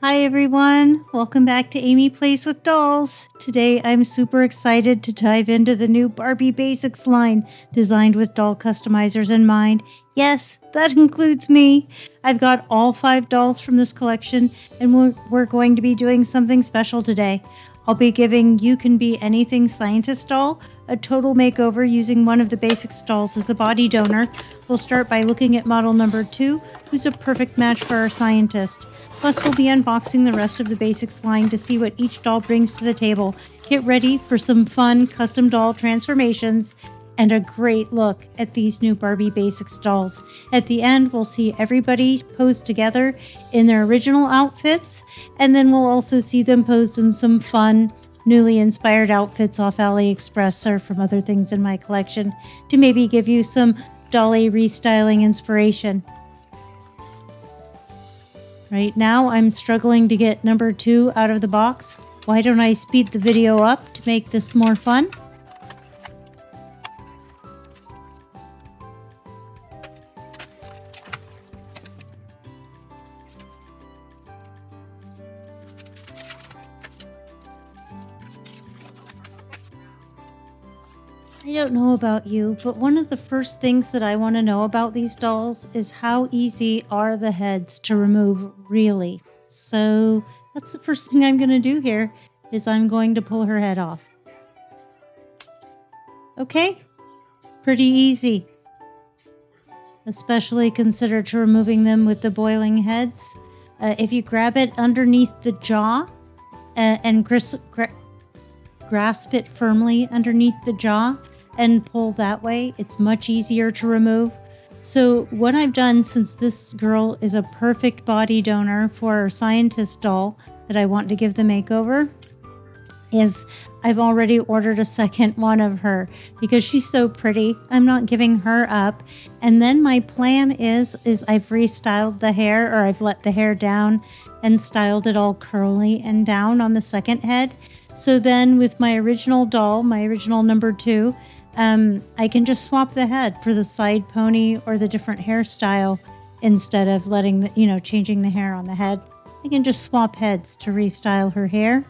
Hi everyone, welcome back to Amy Plays with Dolls. Today I'm super excited to dive into the new Barbie Basics line designed with doll customizers in mind. Yes, that includes me. I've got all 5 dolls from this collection and we're going to be doing something special today. I'll be giving You Can Be Anything Scientist doll a total makeover using one of the Basics dolls as a body donor. We'll start by looking at model number 2, who's a perfect match for our scientist. Plus, we'll be unboxing the rest of the Basics line to see what each doll brings to the table. Get ready for some fun custom doll transformations and a great look at these new Barbie Basics dolls. At the end, we'll see everybody posed together in their original outfits, and then we'll also see them posed in some fun, newly inspired outfits off AliExpress or from other things in my collection to maybe give you some dolly restyling inspiration. Right now, I'm struggling to get number 2 out of the box. Why don't I speed the video up to make this more fun? I don't know about you, but one of the first things that I want to know about these dolls is how easy are the heads to remove, really. So that's the first thing I'm going to do here, is I'm going to pull her head off. Okay, pretty easy. Especially considered to removing them with the boiling heads. If you grab it underneath the jaw and grasp it firmly underneath the jaw and pull that way, it's much easier to remove. So what I've done, since this girl is a perfect body donor for our scientist doll that I want to give the makeover, is I've already ordered a second one of her because she's so pretty. I'm not giving her up. And then my plan is I've restyled the hair, or I've let the hair down and styled it all curly and down on the second head. So then with my original doll, my original number 2, I can just swap the head for the side pony or the different hairstyle instead of letting changing the hair on the head. I can just swap heads to restyle her hair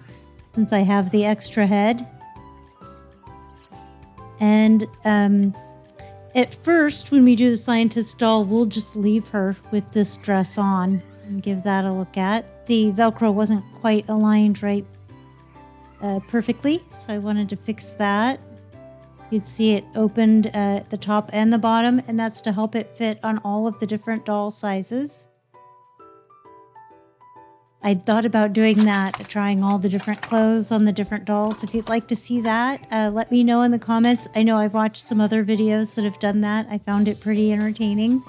since I have the extra head. And at first, when we do the scientist doll, we'll just leave her with this dress on and give that a look at. The Velcro wasn't quite aligned right perfectly, so I wanted to fix that. You'd see it opened at the top and the bottom, and that's to help it fit on all of the different doll sizes. I thought about doing that, trying all the different clothes on the different dolls. If you'd like to see that, let me know in the comments. I know I've watched some other videos that have done that. I found it pretty entertaining,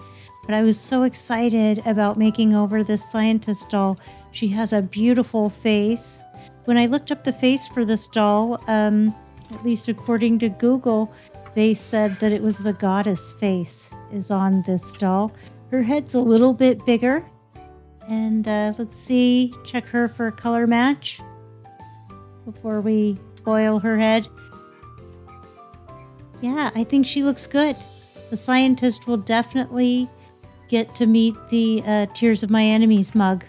but I was so excited about making over this scientist doll. She has a beautiful face. When I looked up the face for this doll, at least according to Google, they said that it was the goddess face is on this doll. Her head's a little bit bigger. And let's see, check her for a color match before we boil her head. Yeah, I think she looks good. The scientist will definitely get to meet the Tears of My Enemies mug.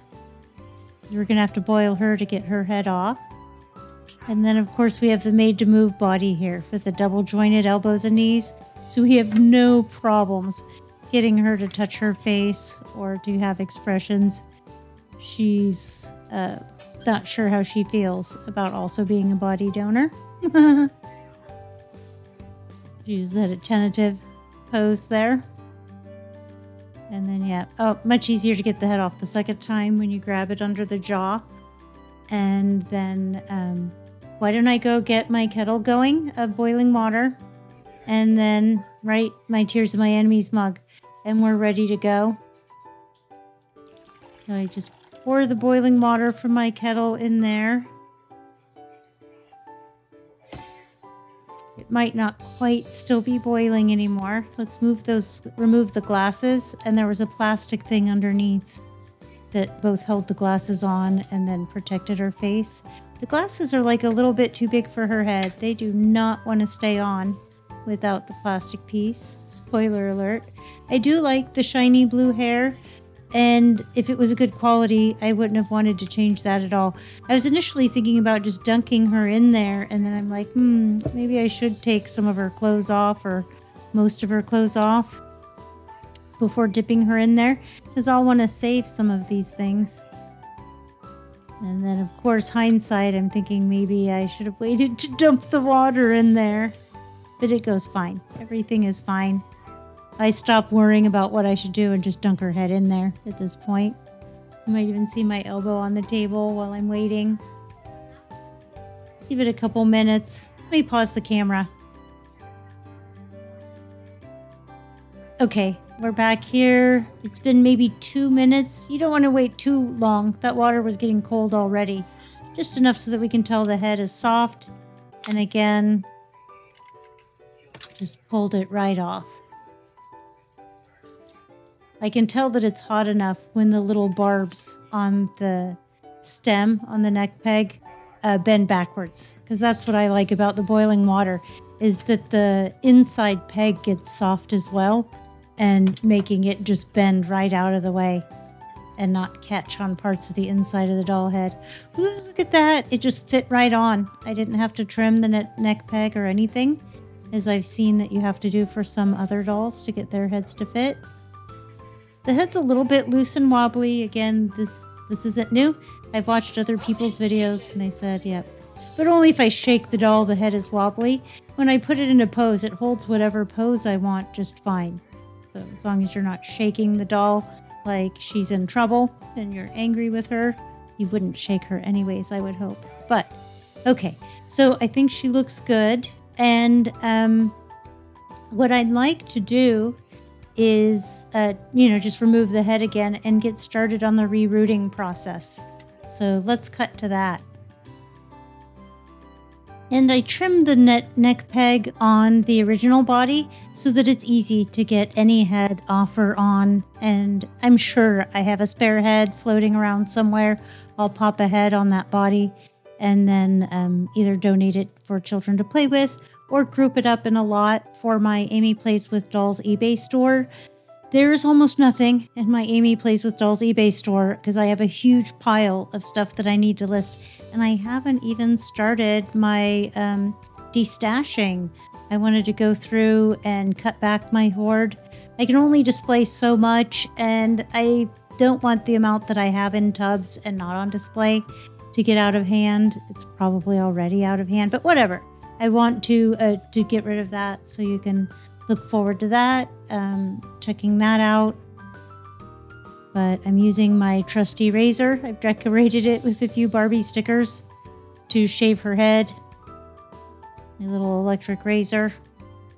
We're going to have to boil her to get her head off. And then, of course, we have the Made to Move body here with the double jointed elbows and knees. So we have no problems getting her to touch her face or to have expressions. She's not sure how she feels about also being a body donor. She's at a tentative pose there. And then, yeah. Oh, much easier to get the head off the second time when you grab it under the jaw. And then, why don't I go get my kettle going of boiling water and then write my Tears of My Enemies mug, and we're ready to go. So I just pour the boiling water from my kettle in there. It might not quite still be boiling anymore. Let's remove the glasses, and there was a plastic thing underneath that both held the glasses on and then protected her face. The glasses are like a little bit too big for her head. They do not want to stay on without the plastic piece. Spoiler alert. I do like the shiny blue hair And if it was a good quality, I wouldn't have wanted to change that at all. I was initially thinking about just dunking her in there, and then I'm like, maybe I should take some of her clothes off or most of her clothes off before dipping her in there, because I'll want to save some of these things. And then, of course, hindsight, I'm thinking maybe I should have waited to dump the water in there. But it goes fine. Everything is fine. I stopped worrying about what I should do and just dunk her head in there at this point. You might even see my elbow on the table while I'm waiting. Let's give it a couple minutes. Let me pause the camera. Okay, we're back here. It's been maybe 2 minutes. You don't want to wait too long. That water was getting cold already. Just enough so that we can tell the head is soft. And again, just pulled it right off. I can tell that it's hot enough when the little barbs on the stem, on the neck peg, bend backwards. Because that's what I like about the boiling water, is that the inside peg gets soft as well, and making it just bend right out of the way and not catch on parts of the inside of the doll head. Ooh, look at that. It just fit right on. I didn't have to trim the neck peg or anything, as I've seen that you have to do for some other dolls to get their heads to fit. The head's a little bit loose and wobbly. Again, this isn't new. I've watched other people's videos and they said, yep. But only if I shake the doll, the head is wobbly. When I put it in a pose, it holds whatever pose I want just fine. So as long as you're not shaking the doll like she's in trouble and you're angry with her, you wouldn't shake her anyways, I would hope. But, okay. So I think she looks good. And what I'd like to do is, just remove the head again and get started on the ReRooting process. So let's cut to that. And I trimmed the neck peg on the original body so that it's easy to get any head off or on. And I'm sure I have a spare head floating around somewhere. I'll pop a head on that body and then either donate it for children to play with or group it up in a lot for my Amy Plays with Dolls eBay store. There's almost nothing in my Amy Plays with Dolls eBay store because I have a huge pile of stuff that I need to list. And I haven't even started my destashing. I wanted to go through and cut back my hoard. I can only display so much, and I don't want the amount that I have in tubs and not on display to get out of hand. It's probably already out of hand, but whatever. I want to get rid of that, so you can look forward to that, checking that out. But I'm using my trusty razor. I've decorated it with a few Barbie stickers to shave her head. A little electric razor.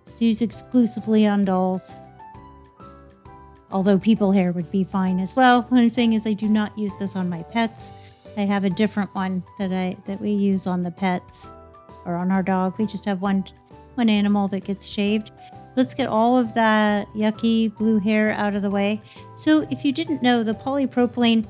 It's used exclusively on dolls. Although people hair would be fine as well. What I'm saying is I do not use this on my pets. I have a different one that we use on the pets. Or on our dog. We just have one animal that gets shaved. Let's get all of that yucky blue hair out of the way. So if you didn't know, the polypropylene,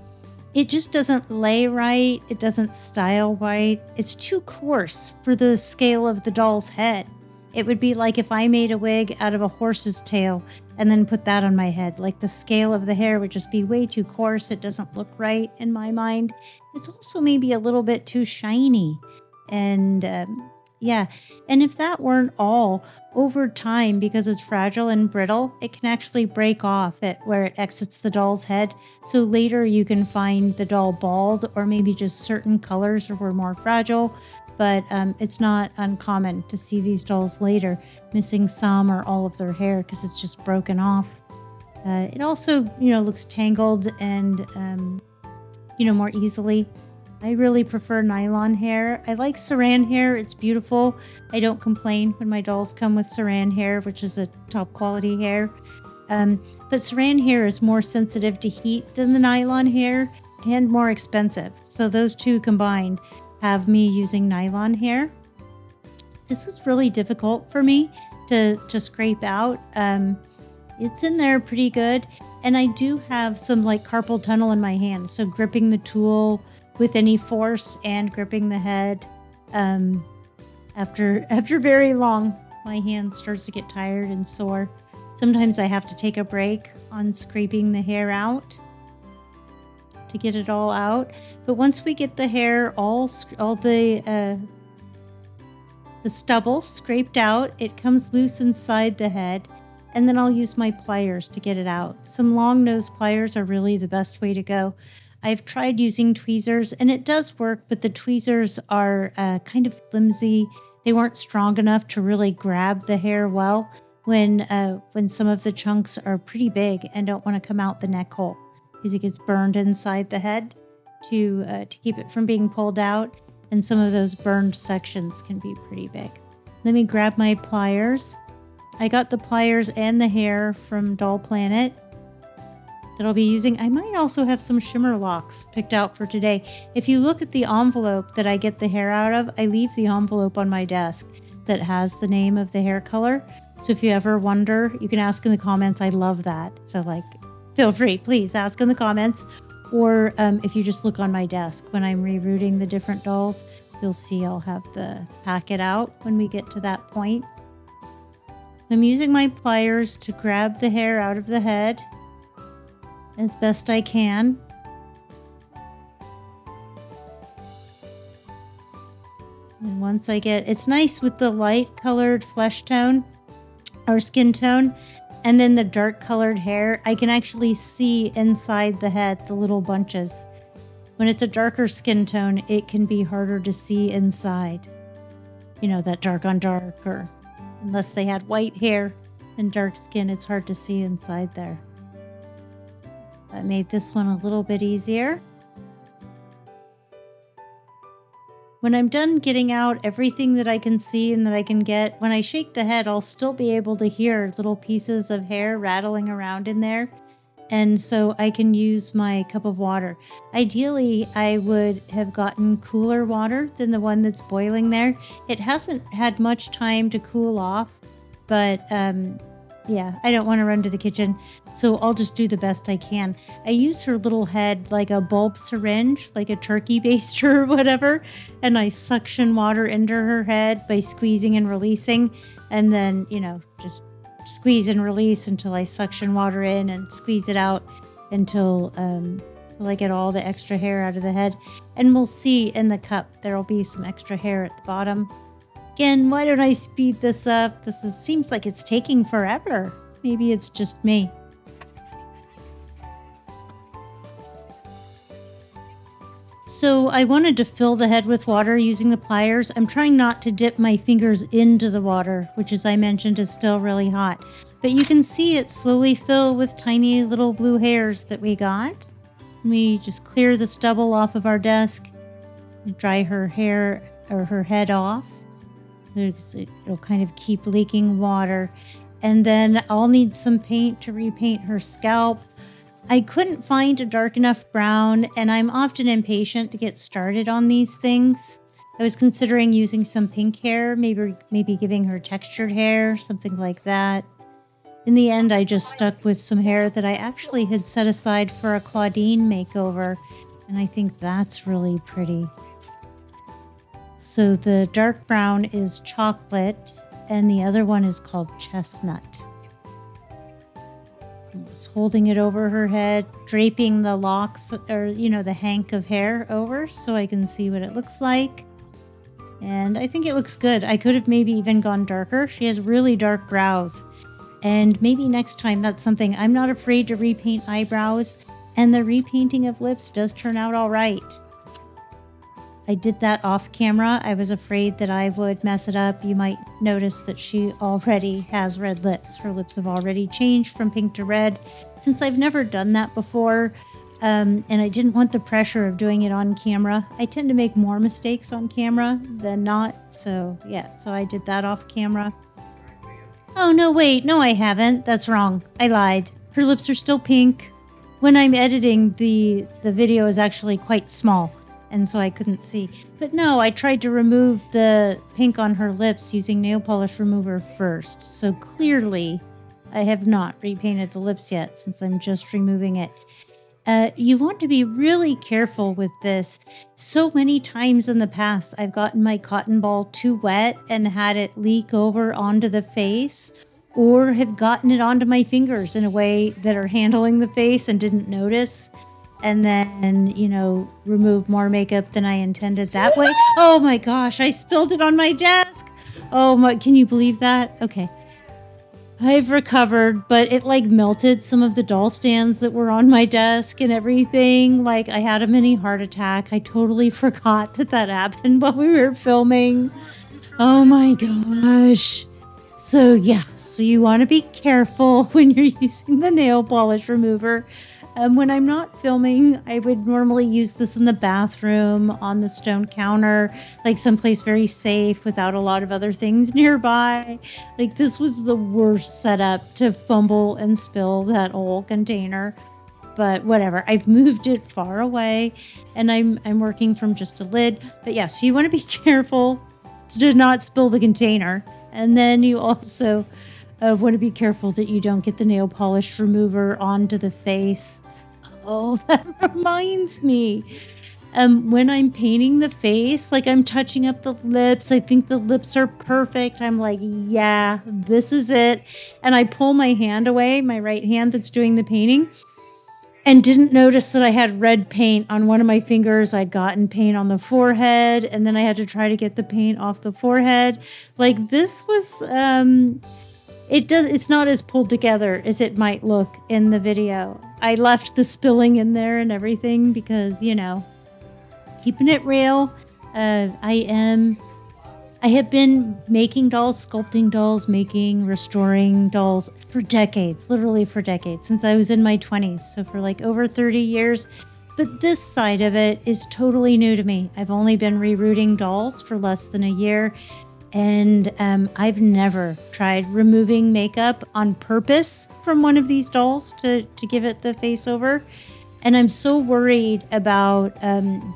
it just doesn't lay right. It doesn't style right. It's too coarse for the scale of the doll's head. It would be like if I made a wig out of a horse's tail and then put that on my head. Like the scale of the hair would just be way too coarse. It doesn't look right in my mind. It's also maybe a little bit too shiny. And and if that weren't all, over time, because it's fragile and brittle, it can actually break off at where it exits the doll's head. So later you can find the doll bald, or maybe just certain colors were more fragile. But it's not uncommon to see these dolls later missing some or all of their hair because it's just broken off. It also, looks tangled and, more easily. I really prefer nylon hair. I like saran hair. It's beautiful. I don't complain when my dolls come with saran hair, which is a top quality hair. But saran hair is more sensitive to heat than the nylon hair and more expensive. So those two combined have me using nylon hair. This is really difficult for me to scrape out. It's in there pretty good. And I do have some like carpal tunnel in my hand. So gripping the tool with any force and gripping the head, after very long, my hand starts to get tired and sore. Sometimes I have to take a break on scraping the hair out. to get it all out. But once we get the hair, all the stubble scraped out, it comes loose inside the head. And then I'll use my pliers to get it out. Some long nose pliers are really the best way to go. I've tried using tweezers and it does work, but the tweezers are kind of flimsy. They weren't strong enough to really grab the hair well when some of the chunks are pretty big and don't want to come out the neck hole because it gets burned inside the head to keep it from being pulled out. And some of those burned sections can be pretty big. Let me grab my pliers. I got the pliers and the hair from Doll Planet that I'll be using. I might also have some shimmer locks picked out for today. If you look at the envelope that I get the hair out of, I leave the envelope on my desk that has the name of the hair color. So if you ever wonder, you can ask in the comments. I love that. So feel free, please ask in the comments. Or if you just look on my desk when I'm rerouting the different dolls, you'll see I'll have the packet out when we get to that point. I'm using my pliers to grab the hair out of the head as best I can. And once I get, it's nice with the light colored flesh tone or skin tone, and then the dark colored hair, I can actually see inside the head, the little bunches. When it's a darker skin tone, it can be harder to see inside. You know, that dark on dark, or unless they had white hair and dark skin, it's hard to see inside there. So that made this one a little bit easier. When I'm done getting out everything that I can see and that I can get, when I shake the head, I'll still be able to hear little pieces of hair rattling around in there. And so I can use my cup of water. Ideally, I would have gotten cooler water than the one that's boiling there. It hasn't had much time to cool off, but yeah, I don't want to run to the kitchen, so I'll just do the best I can. I use her little head like a bulb syringe, like a turkey baster or whatever, and I suction water into her head by squeezing and releasing, and then, just squeeze and release until I suction water in and squeeze it out until I get all the extra hair out of the head. And we'll see in the cup, there'll be some extra hair at the bottom. Again, why don't I speed this up? Seems like it's taking forever. Maybe it's just me. So I wanted to fill the head with water using the pliers. I'm trying not to dip my fingers into the water, which, as I mentioned, is still really hot. But you can see it slowly fill with tiny little blue hairs that we got. We just clear the stubble off of our desk and dry her hair or her head off. It'll kind of keep leaking water. And then I'll need some paint to repaint her scalp. I couldn't find a dark enough brown, and I'm often impatient to get started on these things. I was considering using some pink hair, maybe giving her textured hair, something like that. In the end, I just stuck with some hair that I actually had set aside for a Claudine makeover, and I think that's really pretty. So the dark brown is chocolate, and the other one is called chestnut. I'm just holding it over her head, draping the locks, or the hank of hair over so I can see what it looks like. And I think it looks good. I could have maybe even gone darker. She has really dark brows. And maybe next time that's something. I'm not afraid to repaint eyebrows, and the repainting of lips does turn out all right. I did that off camera. I was afraid that I would mess it up. You might notice that she already has red lips. Her lips have already changed from pink to red. Since I've never done that before, and I didn't want the pressure of doing it on camera. I tend to make more mistakes on camera than not. So yeah, so I did that off camera. Oh, no, wait. No, I haven't. That's wrong. I lied. Her lips are still pink. When I'm editing, the video is actually quite small, and so I couldn't see. But no, I tried to remove the pink on her lips using nail polish remover first. So clearly, I have not repainted the lips yet since I'm just removing it. You want to be really careful with this. So many times in the past, I've gotten my cotton ball too wet and had it leak over onto the face, or have gotten it onto my fingers in a way that are handling the face and didn't notice. and then, remove more makeup than I intended that way. Oh my gosh, I spilled it on my desk. Oh my, can you believe that? Okay. I've recovered, but it like melted some of the doll stands that were on my desk and everything. Like I had a mini heart attack. I totally forgot that happened while we were filming. Oh my gosh. So yeah, so you want to be careful when you're using the nail polish remover. When I'm not filming, I would normally use this in the bathroom, on the stone counter, like someplace very safe without a lot of other things nearby. Like this was the worst setup to fumble and spill that whole container. But whatever, I've moved it far away and I'm working from just a lid. But yeah, so you want to be careful to not spill the container. And then you also want to be careful that you don't get the nail polish remover onto the face. Oh, that reminds me. When I'm painting the face, like I'm touching up the lips, I think the lips are perfect. I'm like, yeah, this is it. And I pull my hand away, my right hand that's doing the painting, and didn't notice that I had red paint on one of my fingers. I'd gotten paint on the forehead, and then I had to try to get the paint off the forehead. Like this was, it's not as pulled together as it might look in the video. I left the spilling in there and everything because, keeping it real. I have been making dolls, sculpting dolls, restoring dolls for decades, literally for decades, since I was in my 20s. So for like over 30 years. But this side of it is totally new to me. I've only been rerooting dolls for less than a year. And I've never tried removing makeup on purpose from one of these dolls to give it the face over. And I'm so worried about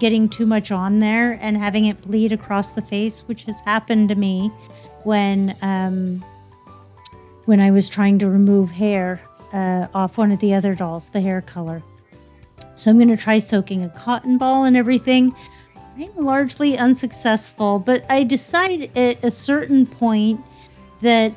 getting too much on there and having it bleed across the face, which has happened to me when I was trying to remove hair off one of the other dolls, the hair color. So I'm going to try soaking a cotton ball and everything. I'm largely unsuccessful, but I decided at a certain point that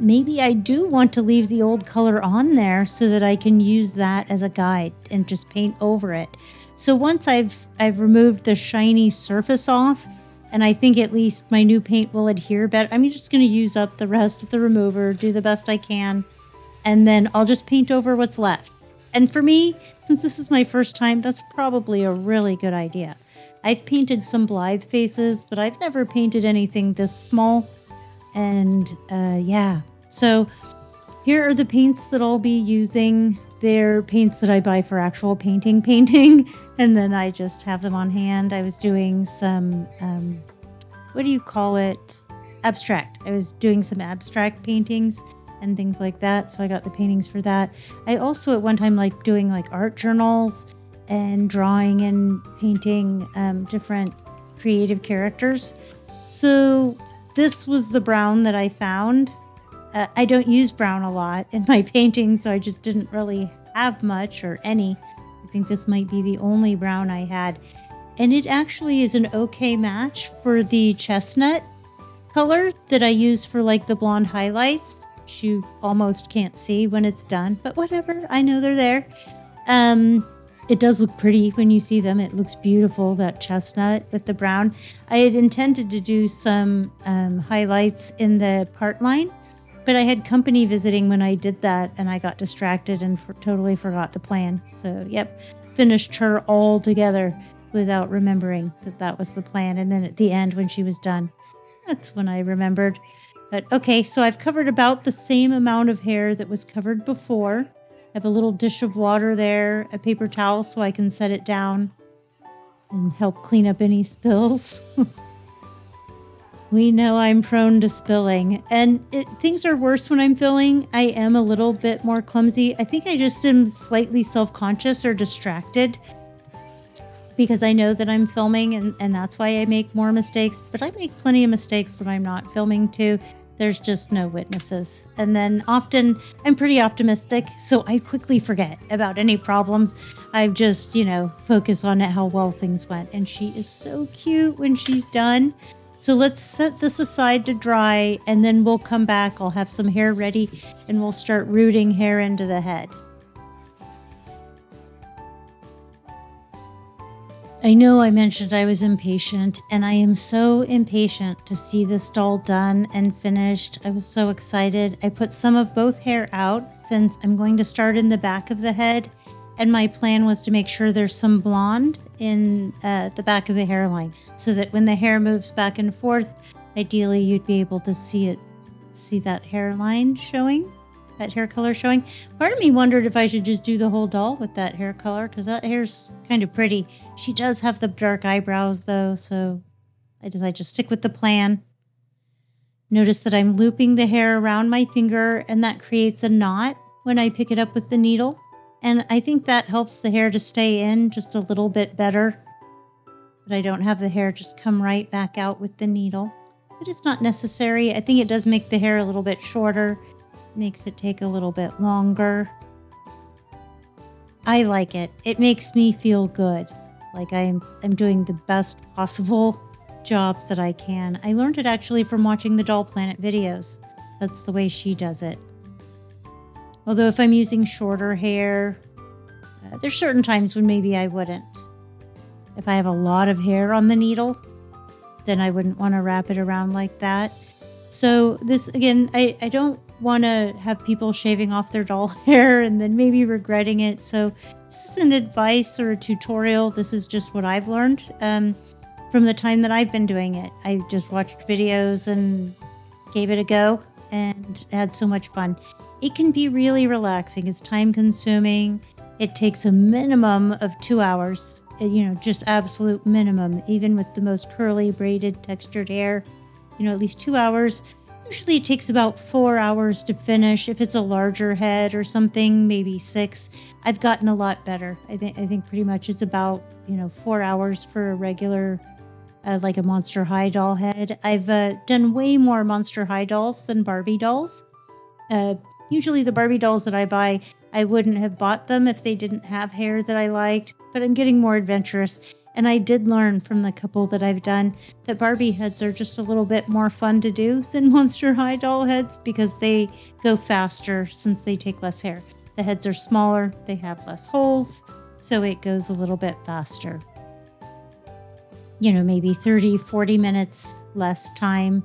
maybe I do want to leave the old color on there so that I can use that as a guide and just paint over it. So once I've removed the shiny surface off, and I think at least my new paint will adhere better, I'm just going to use up the rest of the remover, do the best I can, and then I'll just paint over what's left. And for me, since this is my first time, that's probably a really good idea. I've painted some Blythe faces, but I've never painted anything this small. And yeah, so here are the paints that I'll be using. They're paints that I buy for actual painting, and then I just have them on hand. I was doing some, what do you call it? Abstract. I was doing some abstract paintings and things like that. So I got the paintings for that. I also at one time like doing like art journals and drawing and painting different creative characters. So this was the brown that I found. I don't use brown a lot in my paintings, so I just didn't really have much or any. I think this might be the only brown I had. And it actually is an okay match for the chestnut color that I use for like the blonde highlights, which you almost can't see when it's done, but whatever, I know they're there. It does look pretty when you see them. It looks beautiful, that chestnut with the brown. I had intended to do some highlights in the part line, but I had company visiting when I did that, and I got distracted and totally forgot the plan. So, yep, finished her all together without remembering that was the plan. And then at the end, when she was done, that's when I remembered. But okay, so I've covered about the same amount of hair that was covered before. I have a little dish of water there, a paper towel so I can set it down and help clean up any spills. We know I'm prone to spilling, and things are worse when I'm filming. I am a little bit more clumsy. I think I just am slightly self-conscious or distracted because I know that I'm filming, and that's why I make more mistakes. But I make plenty of mistakes when I'm not filming too. There's just no witnesses. And then often I'm pretty optimistic, so I quickly forget about any problems. I just, focus on how well things went. And she is so cute when she's done. So let's set this aside to dry, and then we'll come back. I'll have some hair ready, and we'll start rooting hair into the head. I know I mentioned I was impatient, and I am so impatient to see this doll done and finished. I was so excited. I put some of both hair out since I'm going to start in the back of the head, and my plan was to make sure there's some blonde in the back of the hairline so that when the hair moves back and forth, ideally you'd be able to see that hairline showing. That hair color showing. Part of me wondered if I should just do the whole doll with that hair color because that hair's kind of pretty. She does have the dark eyebrows though, so I decided to stick with the plan. Notice that I'm looping the hair around my finger and that creates a knot when I pick it up with the needle. And I think that helps the hair to stay in just a little bit better. But I don't have the hair just come right back out with the needle. But it's not necessary. I think it does make the hair a little bit shorter. Makes it take a little bit longer. I like it. It makes me feel good. Like I'm doing the best possible job that I can. I learned it actually from watching the Doll Planet videos. That's the way she does it. Although if I'm using shorter hair, there's certain times when maybe I wouldn't. If I have a lot of hair on the needle, then I wouldn't want to wrap it around like that. So this, again, I don't want to have people shaving off their doll hair and then maybe regretting it. So this isn't advice or a tutorial. This is just what I've learned from the time that I've been doing it. I just watched videos and gave it a go and had so much fun. It can be really relaxing. It's time consuming. It takes a minimum of 2 hours, just absolute minimum, even with the most curly, braided, textured hair, at least 2 hours. Usually it takes about 4 hours to finish. If it's a larger head or something, maybe 6. I've gotten a lot better. I think pretty much it's about, 4 hours for a regular, like a Monster High doll head. I've done way more Monster High dolls than Barbie dolls. Usually the Barbie dolls that I buy, I wouldn't have bought them if they didn't have hair that I liked, but I'm getting more adventurous. And I did learn from the couple that I've done that Barbie heads are just a little bit more fun to do than Monster High doll heads because they go faster since they take less hair. The heads are smaller, they have less holes, so it goes a little bit faster. Maybe 30, 40 minutes less time.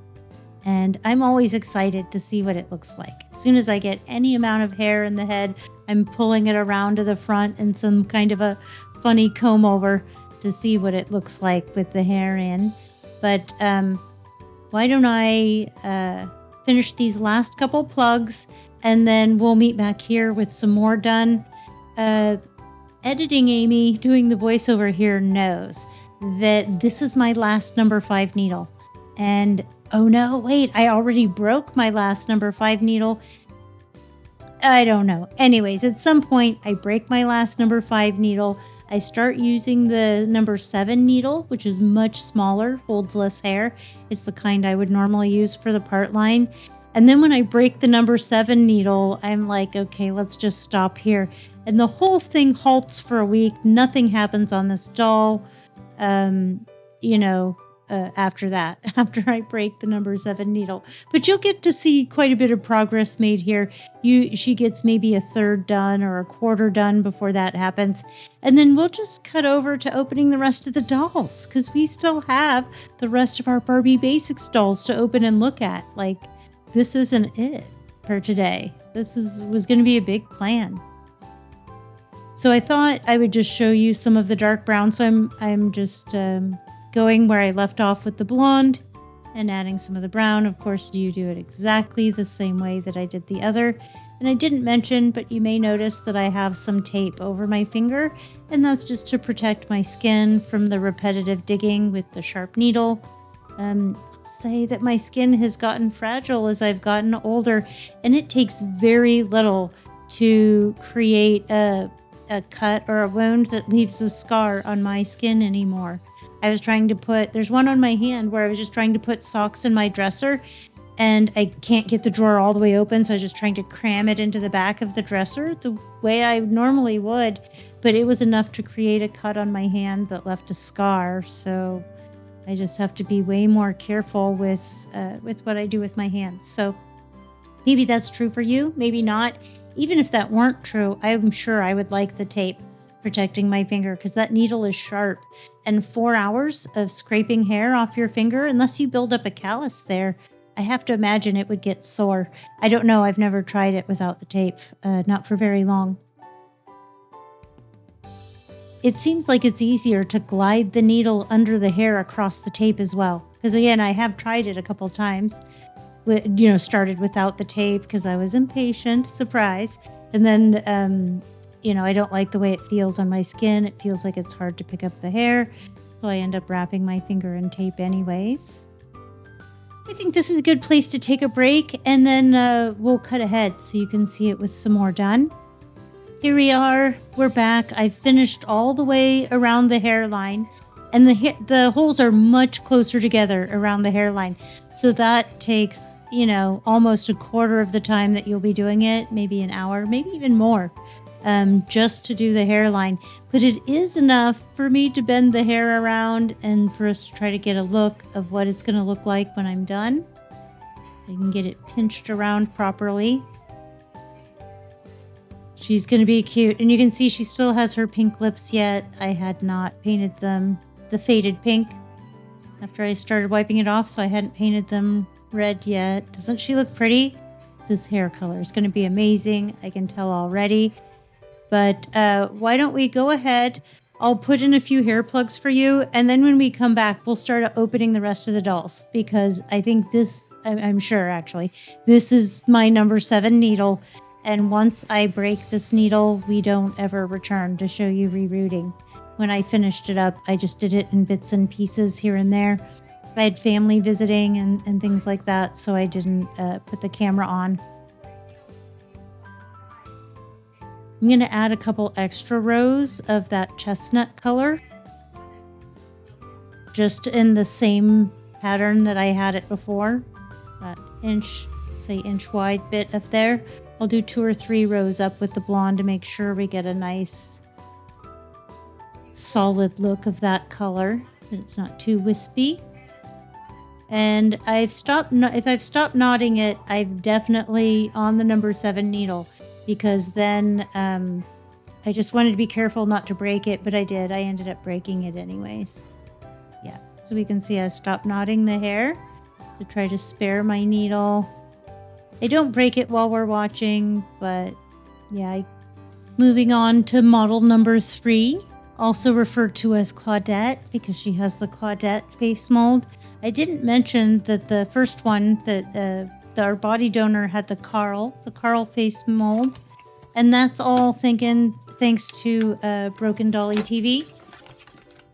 And I'm always excited to see what it looks like. As soon as I get any amount of hair in the head, I'm pulling it around to the front in some kind of a funny comb over to see what it looks like with the hair in. But why don't I finish these last couple plugs and then we'll meet back here with some more done. Editing Amy, doing the voiceover here, knows that this is my last number 5 needle. And oh no, wait, I already broke my last number 5 needle. I don't know. Anyways, at some point I break my last number 5 needle. I start using the number 7 needle, which is much smaller, holds less hair. It's the kind I would normally use for the part line. And then when I break the number 7 needle, I'm like, okay, let's just stop here. And the whole thing halts for a week. Nothing happens on this doll. After that, after I break the number 7 needle. But you'll get to see quite a bit of progress made here. She gets maybe a third done or a quarter done before that happens. And then we'll just cut over to opening the rest of the dolls because we still have the rest of our Barbie Basics dolls to open and look at. Like, this isn't it for today. Was going to be a big plan. So I thought I would just show you some of the dark brown. So I'm just going where I left off with the blonde and adding some of the brown. Of course, you do it exactly the same way that I did the other. And I didn't mention, but you may notice that I have some tape over my finger, and that's just to protect my skin from the repetitive digging with the sharp needle. I'll say that my skin has gotten fragile as I've gotten older, and it takes very little to create a cut or a wound that leaves a scar on my skin anymore. I was trying to there's one on my hand where I was just trying to put socks in my dresser and I can't get the drawer all the way open. So I was just trying to cram it into the back of the dresser the way I normally would, but it was enough to create a cut on my hand that left a scar. So I just have to be way more careful with what I do with my hands. So maybe that's true for you, maybe not. Even if that weren't true, I'm sure I would like the tape protecting my finger because that needle is sharp. And 4 hours of scraping hair off your finger, unless you build up a callus there, I have to imagine it would get sore. I don't know. I've never tried it without the tape, not for very long. It seems like it's easier to glide the needle under the hair across the tape as well. Because again, I have tried it a couple times. Started without the tape because I was impatient, surprise. And then, I don't like the way it feels on my skin. It feels like it's hard to pick up the hair. So I end up wrapping my finger in tape anyways. I think this is a good place to take a break, and then we'll cut ahead so you can see it with some more done. Here we are. We're back. I've finished all the way around the hairline, and the holes are much closer together around the hairline. So that takes, almost a quarter of the time that you'll be doing it, maybe an hour, maybe even more, just to do the hairline. But it is enough for me to bend the hair around and for us to try to get a look of what it's going to look like when I'm done. I can get it pinched around properly. She's going to be cute. And you can see she still has her pink lips yet. I had not painted them the faded pink after I started wiping it off, so I hadn't painted them red yet. Doesn't she look pretty? This hair color is going to be amazing. I can tell already. But why don't we go ahead? I'll put in a few hair plugs for you. And then when we come back, we'll start opening the rest of the dolls. Because I think I'm sure actually, this is my number 7 needle. And once I break this needle, we don't ever return to show you ReRooting. When I finished it up, I just did it in bits and pieces here and there. I had family visiting and things like that, so I didn't put the camera on. I'm going to add a couple extra rows of that chestnut color, just in the same pattern that I had it before. That inch wide bit up there. I'll do 2 or 3 rows up with the blonde to make sure we get a nice solid look of that color. And it's not too wispy. And if I've stopped knotting it, I've definitely on the number 7 needle, because then I just wanted to be careful not to break it, but I did. I ended up breaking it anyways. Yeah, so we can see I stopped knotting the hair to try to spare my needle. I don't break it while we're watching, but yeah. Moving on to model number 3, also referred to as Claudette because she has the Claudette face mold. I didn't mention that the first one that our body donor had the Carl face mold, and that's all thanks to Broken Dolly TV.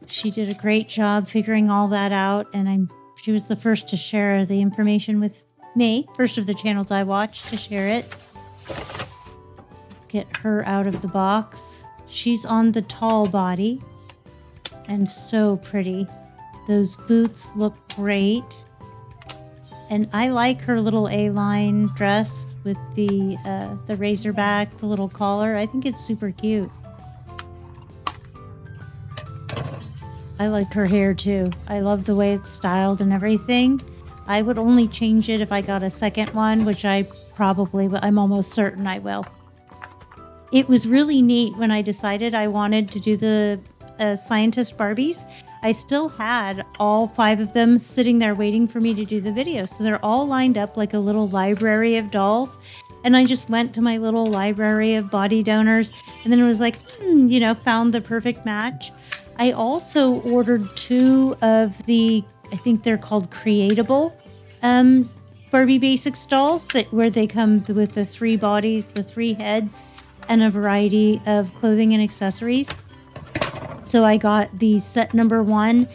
She did a great job figuring all that out, and she was the first to share the information with me, first of the channels I watched to share it. Let's get her out of the box. She's on the tall body and so pretty. Those boots look great. And I like her little A-line dress with the razorback, the little collar. I think it's super cute. I like her hair too. I love the way it's styled and everything. I would only change it if I got a second one, which I'm almost certain I will. It was really neat when I decided I wanted to do the Scientist Barbies. I still had all 5 of them sitting there waiting for me to do the video. So they're all lined up like a little library of dolls. And I just went to my little library of body donors and then it was like, found the perfect match. I also ordered 2 of the, I think they're called Creatable Barbie Basics dolls, where they come with the 3 bodies, the 3 heads, and a variety of clothing and accessories. So I got the set number 1,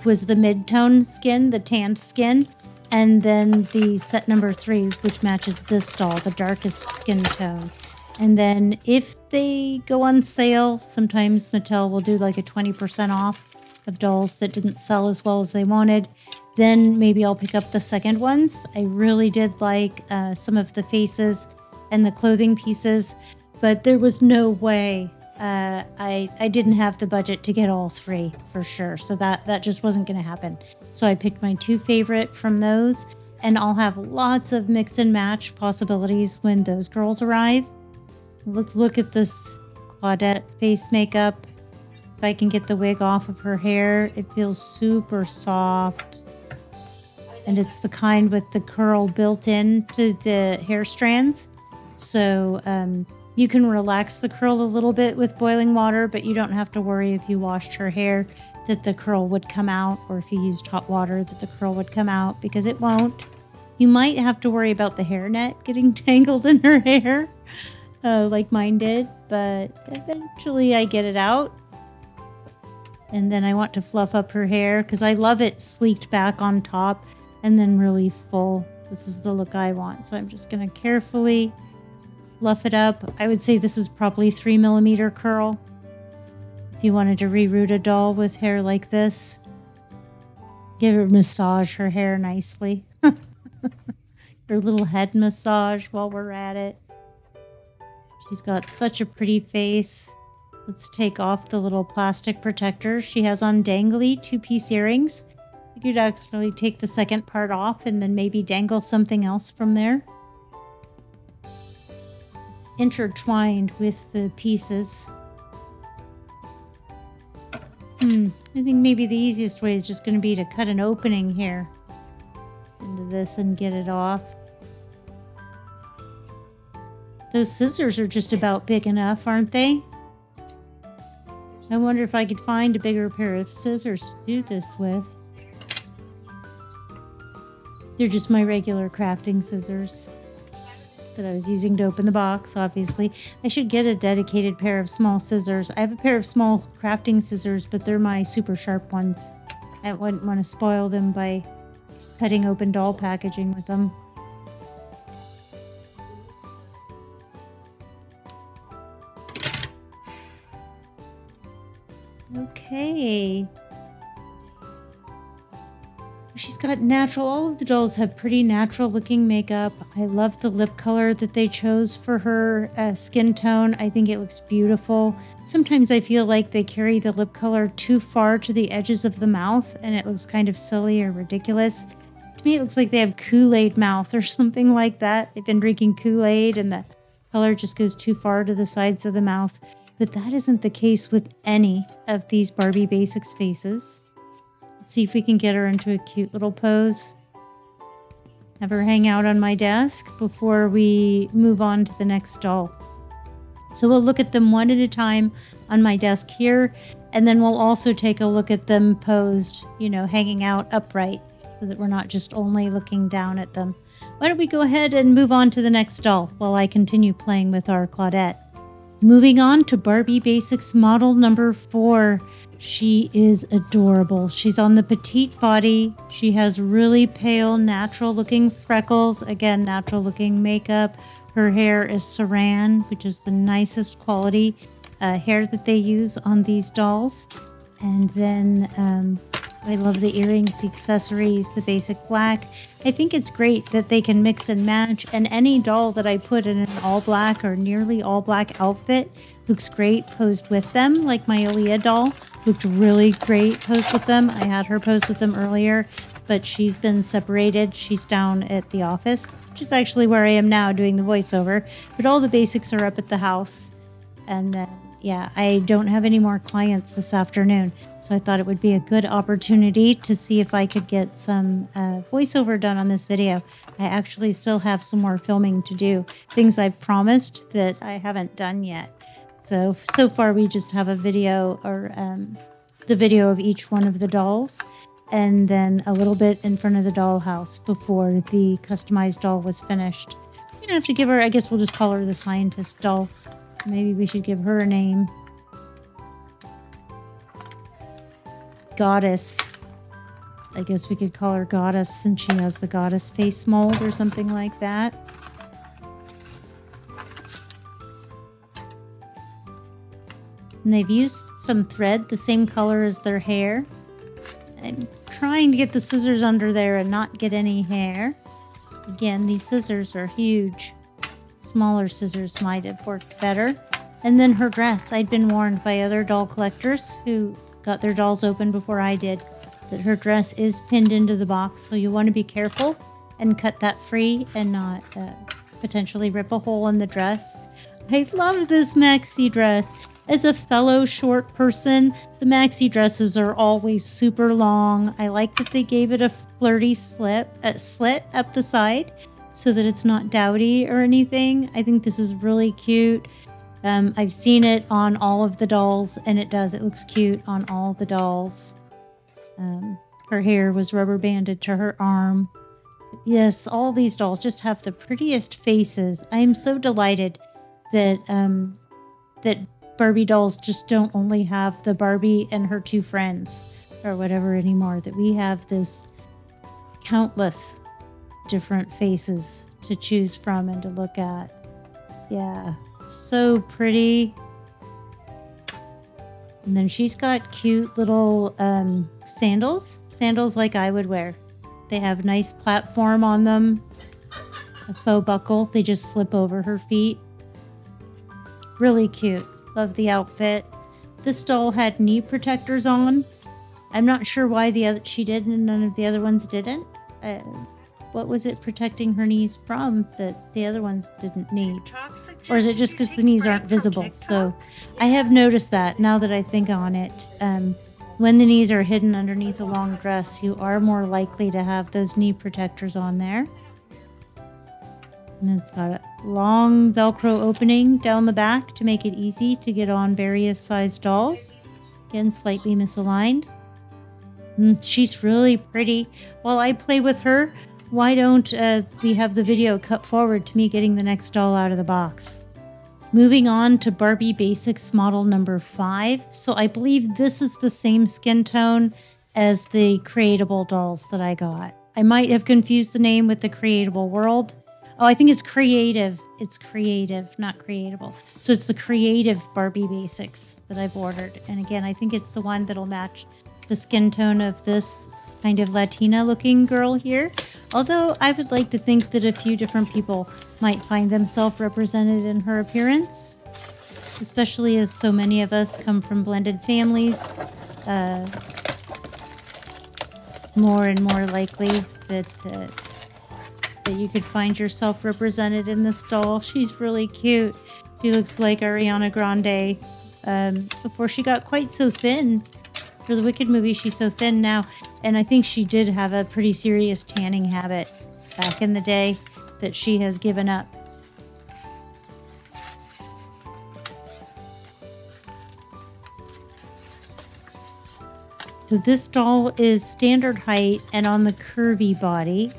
was the mid-tone skin, the tanned skin, and then the set number 3, which matches this doll, the darkest skin tone. And then if they go on sale, sometimes Mattel will do like a 20% off of dolls that didn't sell as well as they wanted. Then maybe I'll pick up the second ones. I really did like some of the faces and the clothing pieces, but there was no way I didn't have the budget to get all 3 for sure. So that just wasn't going to happen. So I picked my 2 favorite from those, and I'll have lots of mix and match possibilities when those girls arrive. Let's look at this Claudette face makeup. If I can get the wig off of her hair, it feels super soft. And it's the kind with the curl built into the hair strands. So you can relax the curl a little bit with boiling water, but you don't have to worry if you washed her hair that the curl would come out, or if you used hot water that the curl would come out, because it won't. You might have to worry about the hairnet getting tangled in her hair, like mine did, but eventually I get it out. And then I want to fluff up her hair because I love it sleeked back on top and then really full. This is the look I want. So I'm just going to carefully fluff it up. I would say this is probably 3mm curl. If you wanted to reroot a doll with hair like this, give her massage her hair nicely. Her little head massage while we're at it. She's got such a pretty face. Let's take off the little plastic protector. She has on dangly 2-piece earrings. You could actually take the second part off and then maybe dangle something else from there. It's intertwined with the pieces. I think maybe the easiest way is just going to be to cut an opening here into this and get it off. Those scissors are just about big enough, aren't they? I wonder if I could find a bigger pair of scissors to do this with. They're just my regular crafting scissors that I was using to open the box, obviously. I should get a dedicated pair of small scissors. I have a pair of small crafting scissors, but they're my super sharp ones. I wouldn't want to spoil them by cutting open doll packaging with them. Okay. She's got natural, all of the dolls have pretty natural looking makeup. I love the lip color that they chose for her skin tone. I think it looks beautiful. Sometimes I feel like they carry the lip color too far to the edges of the mouth and it looks kind of silly or ridiculous. To me, it looks like they have Kool-Aid mouth or something like that. They've been drinking Kool-Aid and the color just goes too far to the sides of the mouth. But that isn't the case with any of these Barbie Basics faces. Let's see if we can get her into a cute little pose. Have her hang out on my desk before we move on to the next doll. So we'll look at them one at a time on my desk here, and then we'll also take a look at them posed, you know, hanging out upright, so that we're not just only looking down at them. Why don't we go ahead and move on to the next doll while I continue playing with our Claudette. Moving on to Barbie Basics model number 4. She is adorable. She's on the petite body. She has really pale, natural looking freckles. Again, natural looking makeup. Her hair is saran, which is the nicest quality hair that they use on these dolls. And then I love the earrings, the accessories, the basic black. I think it's great that they can mix and match, and any doll that I put in an all black or nearly all black outfit looks great posed with them. Like my Aaliyah doll looked really great posed with them. I had her posed with them earlier, but she's been separated. She's down at the office, which is actually where I am now doing the voiceover. But all the basics are up at the house. And then, yeah, I don't have any more clients this afternoon. So I thought it would be a good opportunity to see if I could get some voiceover done on this video. I actually still have some more filming to do. Things I've promised that I haven't done yet. So far we just have a video, or the video of each one of the dolls, and then a little bit in front of the dollhouse before the customized doll was finished. I'm gonna have to give her, I guess we'll just call her the Scientist doll. Maybe we should give her a name. Goddess. I guess we could call her Goddess since she has the goddess face mold or something like that. And they've used some thread the same color as their hair. I'm trying to get the scissors under there and not get any hair. Again, these scissors are huge. Smaller scissors might have worked better. And then her dress. I'd been warned by other doll collectors who got their dolls open before I did that her dress is pinned into the box, so you want to be careful and cut that free and not potentially rip a hole in the dress. I love this maxi dress. As a fellow short person, the maxi dresses are always super long. I like that they gave it a flirty slit up the side so that it's not dowdy or anything. I think this is really cute. I've seen it on all of the dolls, and it looks cute on all the dolls. Her hair was rubber banded to her arm. Yes, all these dolls just have the prettiest faces. I am so delighted that that Barbie dolls just don't only have the Barbie and her two friends or whatever anymore, that we have this countless different faces to choose from and to look at. Yeah, so pretty. And then she's got cute little sandals like I would wear. They have nice platform on them, a faux buckle. They just slip over her feet. Really cute. Love the outfit. This doll had knee protectors on. I'm not sure why she did and none of the other ones didn't. What was it protecting her knees from that the other ones didn't need? Or is it just because the knees aren't visible? So I have noticed that now that I think on it. When the knees are hidden underneath a long dress, you are more likely to have those knee protectors on there. And it's got a long Velcro opening down the back to make it easy to get on various size dolls. Again, slightly misaligned. She's really pretty. While I play with her, why don't we have the video cut forward to me getting the next doll out of the box? Moving on to Barbie Basics model number 5. So I believe this is the same skin tone as the Creatable dolls that I got. I might have confused the name with the Creatable World. Oh, I think it's Creative. It's Creative, not Creatable. So it's the Creative Barbie Basics that I've ordered. And again, I think it's the one that'll match the skin tone of this kind of Latina looking girl here. Although I would like to think that a few different people might find themselves represented in her appearance, especially as so many of us come from blended families. More and more likely that you could find yourself represented in this doll. She's really cute. She looks like Ariana Grande before she got quite so thin. For the Wicked movie, she's so thin now. And I think she did have a pretty serious tanning habit back in the day that she has given up. So this doll is standard height and on the curvy body.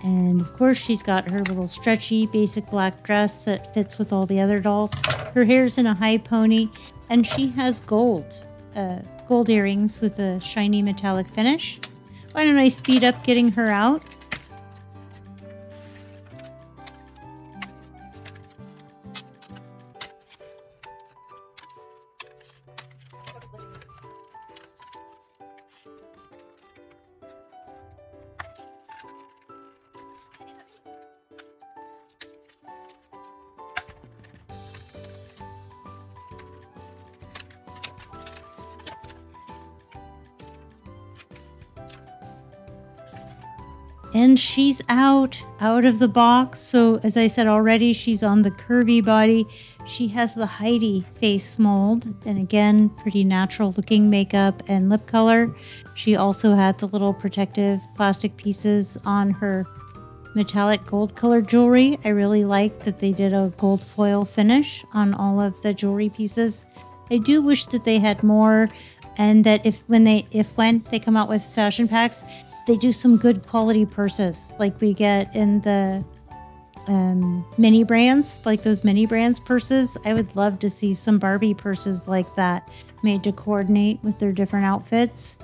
And of course, she's got her little stretchy basic black dress that fits with all the other dolls. Her hair's in a high pony, and she has gold earrings with a shiny metallic finish. Why don't I speed up getting her out? And she's out of the box. So as I said already, she's on the curvy body. She has the Heidi face mold. And again, pretty natural looking makeup and lip color. She also had the little protective plastic pieces on her metallic gold colored jewelry. I really like that they did a gold foil finish on all of the jewelry pieces. I do wish that they had more, and that when they come out with fashion packs, they do some good quality purses like we get in the mini brands, like those mini brands purses. I would love to see some Barbie purses like that made to coordinate with their different outfits.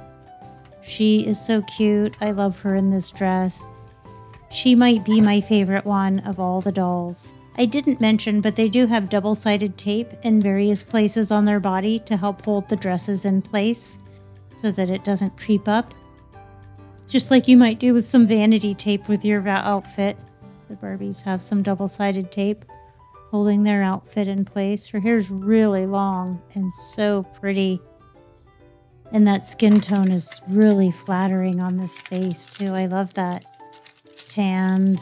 She is so cute. I love her in this dress. She might be my favorite one of all the dolls. I didn't mention, but they do have double-sided tape in various places on their body to help hold the dresses in place so that it doesn't creep up. Just like you might do with some vanity tape with your outfit. The Barbies have some double-sided tape holding their outfit in place. Her hair's really long and so pretty. And that skin tone is really flattering on this face too. I love that tanned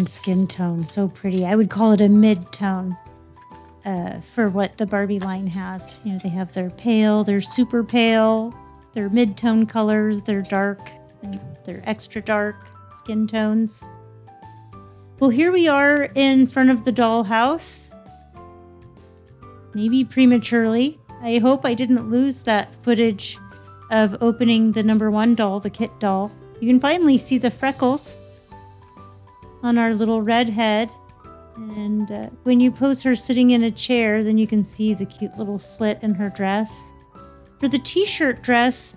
skin tone. So pretty. I would call it a mid-tone. for what the Barbie line has. You know, they have their pale, their super pale, their mid-tone colors, their dark, and their extra dark skin tones. Well, here we are in front of the dollhouse. Maybe prematurely. I hope I didn't lose that footage of opening the number 1 doll, the Kit doll. You can finally see the freckles on our little red head. And when you pose her sitting in a chair, then you can see the cute little slit in her dress. For the t-shirt dress,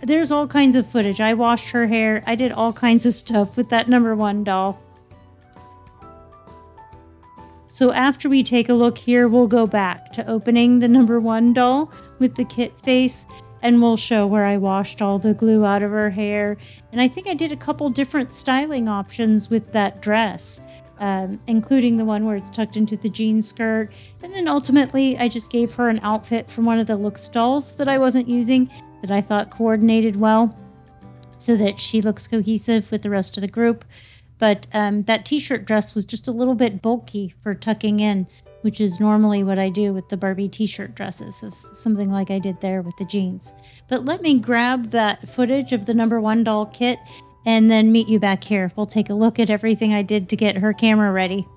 there's all kinds of footage. I washed her hair. I did all kinds of stuff with that number 1 doll. So after we take a look here, we'll go back to opening the number 1 doll with the Kit face, and we'll show where I washed all the glue out of her hair. And I think I did a couple different styling options with that dress, including the one where it's tucked into the jean skirt. And then ultimately, I just gave her an outfit from one of the Looks dolls that I wasn't using, that I thought coordinated well, so that she looks cohesive with the rest of the group. But that t-shirt dress was just a little bit bulky for tucking in, which is normally what I do with the Barbie t-shirt dresses, is something like I did there with the jeans. But let me grab that footage of the number 1 doll Kit and then meet you back here. We'll take a look at everything I did to get her camera ready.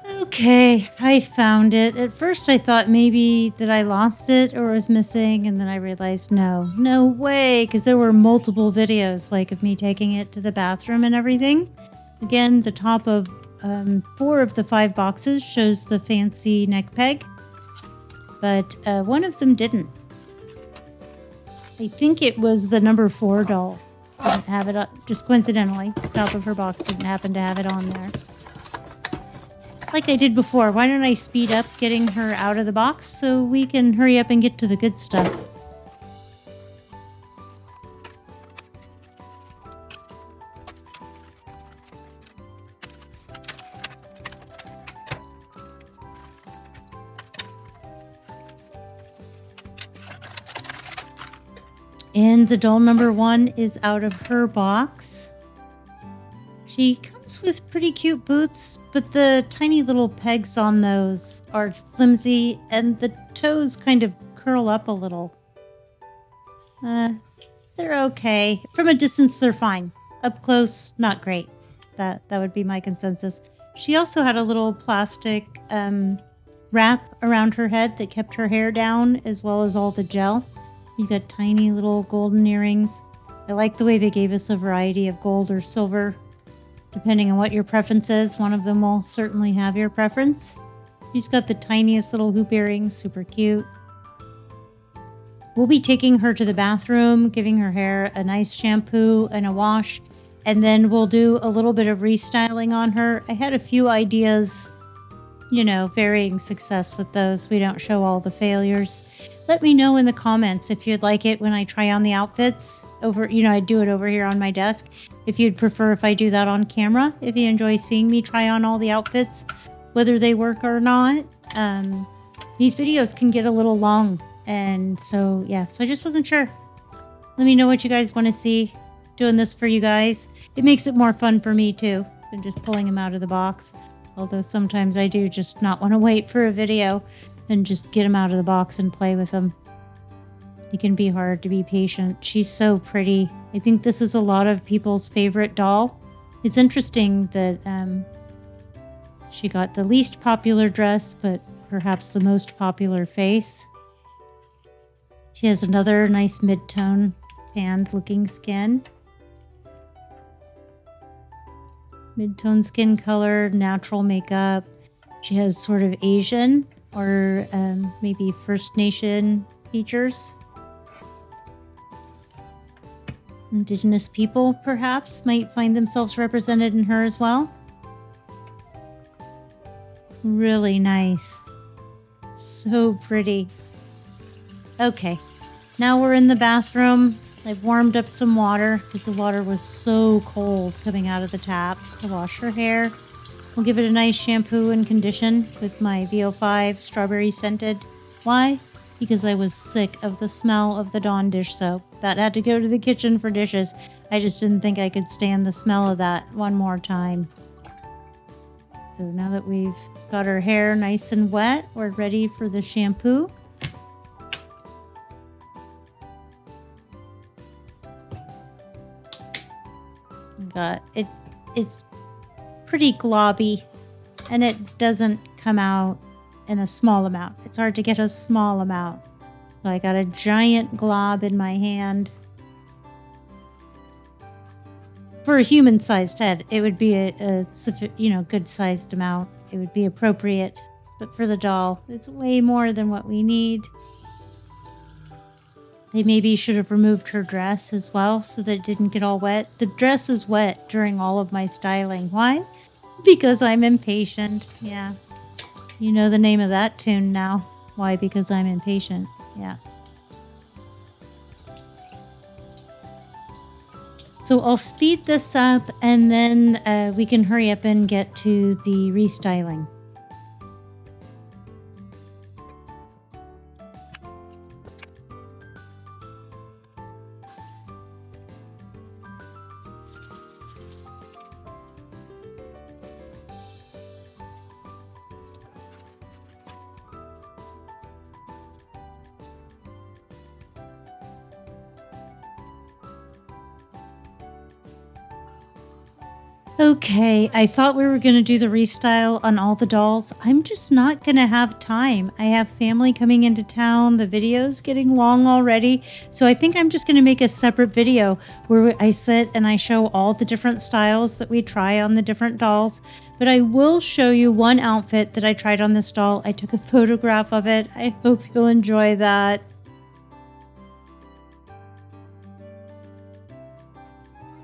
Okay, I found it. At first I thought maybe that I lost it or was missing, and then I realized no way, because there were multiple videos like of me taking it to the bathroom and everything. Again, the top of 4 of the 5 boxes shows the fancy neck peg, but one of them didn't. I think it was the number 4 doll. Didn't have it up, just coincidentally. The top of her box didn't happen to have it on there. Like I did before, why don't I speed up getting her out of the box so we can hurry up and get to the good stuff. And the doll number 1 is out of her box. She comes with pretty cute boots, but the tiny little pegs on those are flimsy and the toes kind of curl up a little. They're okay. From a distance, they're fine. Up close, not great. That would be my consensus. She also had a little plastic wrap around her head that kept her hair down, as well as all the gel. You got tiny little golden earrings. I like the way they gave us a variety of gold or silver. Depending on what your preference is, one of them will certainly have your preference. She's got the tiniest little hoop earrings, super cute. We'll be taking her to the bathroom, giving her hair a nice shampoo and a wash, and then we'll do a little bit of restyling on her. I had a few ideas, varying success with those. We don't show all the failures. Let me know in the comments if you'd like it when I try on the outfits over, I do it over here on my desk. If you'd prefer if I do that on camera, if you enjoy seeing me try on all the outfits, whether they work or not. These videos can get a little long. And so I just wasn't sure. Let me know what you guys want to see. Doing this for you guys. It makes it more fun for me too than just pulling them out of the box. Although sometimes I do just not want to wait for a video and just get them out of the box and play with them. It can be hard to be patient. She's so pretty. I think this is a lot of people's favorite doll. It's interesting that she got the least popular dress, but perhaps the most popular face. She has another nice mid-tone, tanned looking skin. Mid-tone skin color, natural makeup. She has sort of Asian or maybe First Nation features. Indigenous people, perhaps, might find themselves represented in her as well. Really nice. So pretty. Okay, now we're in the bathroom. I've warmed up some water because the water was so cold coming out of the tap to wash her hair. We'll give it a nice shampoo and condition with my VO5 strawberry scented. Why? Because I was sick of the smell of the Dawn dish soap. That had to go to the kitchen for dishes. I just didn't think I could stand the smell of that one more time. So now that we've got our hair nice and wet, we're ready for the shampoo. It's pretty globby, and it doesn't come out in a small amount. It's hard to get a small amount. So I got a giant glob in my hand. For a human-sized head, it would be a good-sized amount. It would be appropriate. But for the doll, it's way more than what we need. They maybe should have removed her dress as well so that it didn't get all wet. The dress is wet during all of my styling. Why? Because I'm impatient. Yeah. You know the name of that tune now. Why? Because I'm impatient. Yeah. So I'll speed this up and then we can hurry up and get to the restyling. Okay, I thought we were going to do the restyle on all the dolls. I'm just not going to have time. I have family coming into town. The video's getting long already. So I think I'm just going to make a separate video where I sit and I show all the different styles that we try on the different dolls. But I will show you one outfit that I tried on this doll. I took a photograph of it. I hope you'll enjoy that.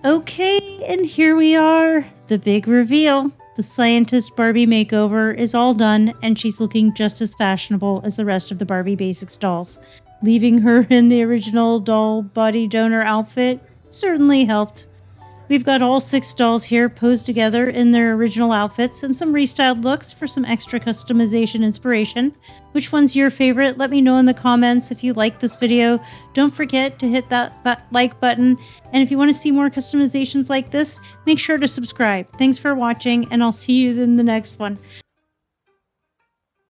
Okay, and here we are, the big reveal. The Scientist Barbie makeover is all done, and she's looking just as fashionable as the rest of the Barbie Basics dolls. Leaving her in the original doll body donor outfit certainly helped. We've got all 6 dolls here posed together in their original outfits and some restyled looks for some extra customization inspiration. Which one's your favorite? Let me know in the comments. If you like this video, don't forget to hit that like button. And if you want to see more customizations like this, make sure to subscribe. Thanks for watching, and I'll see you in the next one.